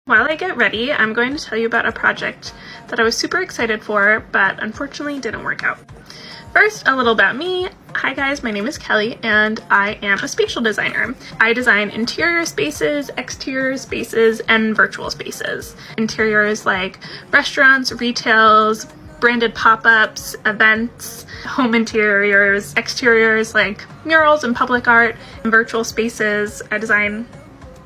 While I get ready, I'm going to tell you about a project that I was super excited for, but unfortunately didn't work out. First, a little about me. Hi guys, my name is Kelly and I am a spatial designer. I design interior spaces, exterior spaces, and virtual spaces. Interiors like restaurants, retails, branded pop-ups, events, home interiors, exteriors like murals and public art, and virtual spaces. I design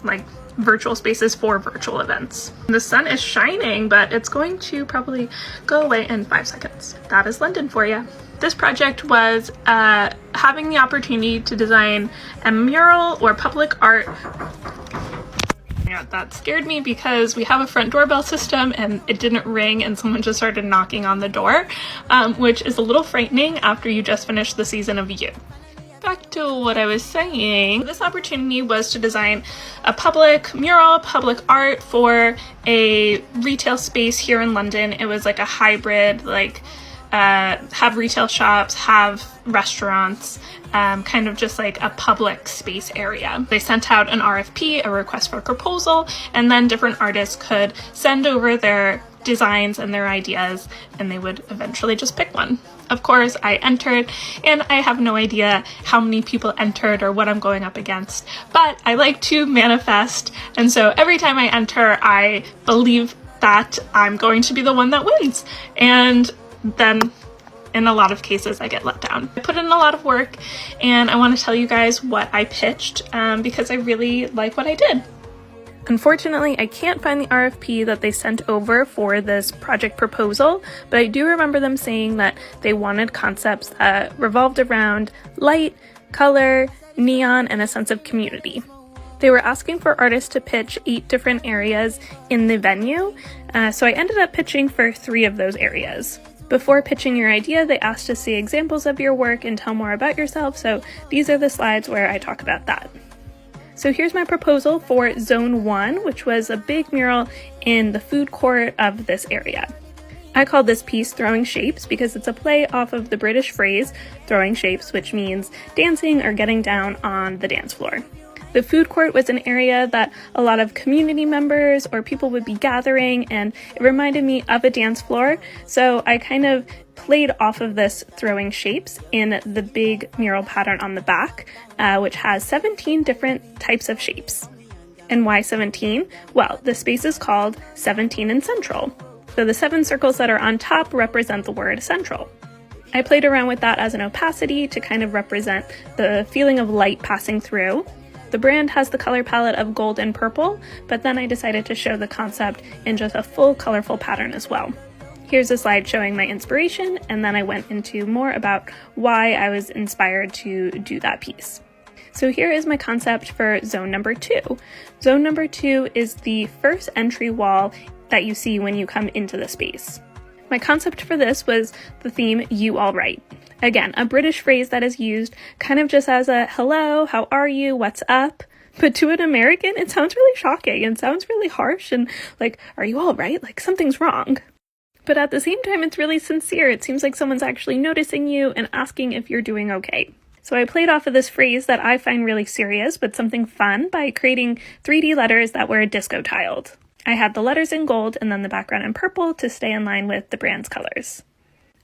like virtual spaces for virtual events. The sun is shining, but it's going to probably go away in 5 seconds. That is London for you. This project was having the opportunity to design a mural or public art. Yeah, that scared me because we have a front doorbell system and it didn't ring and someone just started knocking on the door, which is a little frightening after you just finished the season of You. Back to what I was saying, this opportunity was to design a public mural, public art for a retail space here in London. It was like a hybrid, like have retail shops, have restaurants, kind of just like a public space area. They sent out an RFP, a request for proposal, and then different artists could send over their designs and their ideas, and they would eventually just pick one. Of course, I entered, and I have no idea how many people entered or what I'm going up against, but I like to manifest, and so every time I enter, I believe that I'm going to be the one that wins, and then in a lot of cases I get let down. I put in a lot of work, and I want to tell you guys what I pitched because I really like what I did. Unfortunately, I can't find the RFP that they sent over for this project proposal, but I do remember them saying that they wanted concepts that revolved around light, color, neon, and a sense of community. They were asking for artists to pitch 8 different areas in the venue, so I ended up pitching for 3 of those areas. Before pitching your idea, they asked to see examples of your work and tell more about yourself, so these are the slides where I talk about that. So here's my proposal for Zone 1, which was a big mural in the food court of this area. I called this piece Throwing Shapes because it's a play off of the British phrase throwing shapes, which means dancing or getting down on the dance floor. The food court was an area that a lot of community members or people would be gathering, and it reminded me of a dance floor, so I kind of played off of this throwing shapes in the big mural pattern on the back, which has 17 different types of shapes. And why 17? Well, the space is called 17 and Central. So the 7 circles that are on top represent the word central. I played around with that as an opacity to kind of represent the feeling of light passing through. The brand has the color palette of gold and purple, but then I decided to show the concept in just a full colorful pattern as well. Here's a slide showing my inspiration, and then I went into more about why I was inspired to do that piece. So here is my concept for zone number 2. Zone number 2 is the first entry wall that you see when you come into the space. My concept for this was the theme You All Right. Again, a British phrase that is used kind of just as a hello, how are you, what's up? But to an American, it sounds really shocking and sounds really harsh and like, are you all right? Like something's wrong. But at the same time, it's really sincere. It seems like someone's actually noticing you and asking if you're doing okay. So I played off of this phrase that I find really serious but something fun by creating 3D letters that were disco tiled. I had the letters in gold and then the background in purple to stay in line with the brand's colors.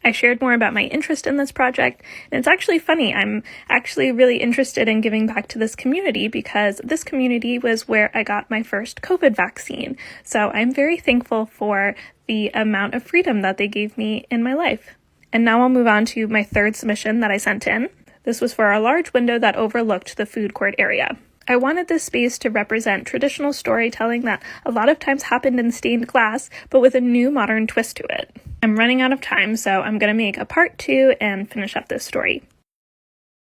I shared more about my interest in this project, and it's actually funny. I'm actually really interested in giving back to this community because this community was where I got my first COVID vaccine. So I'm very thankful for the amount of freedom that they gave me in my life. And now I'll move on to my 3rd submission that I sent in. This was for a large window that overlooked the food court area. I wanted this space to represent traditional storytelling that a lot of times happened in stained glass, but with a new modern twist to it. I'm running out of time, so I'm going to make a part 2 and finish up this story.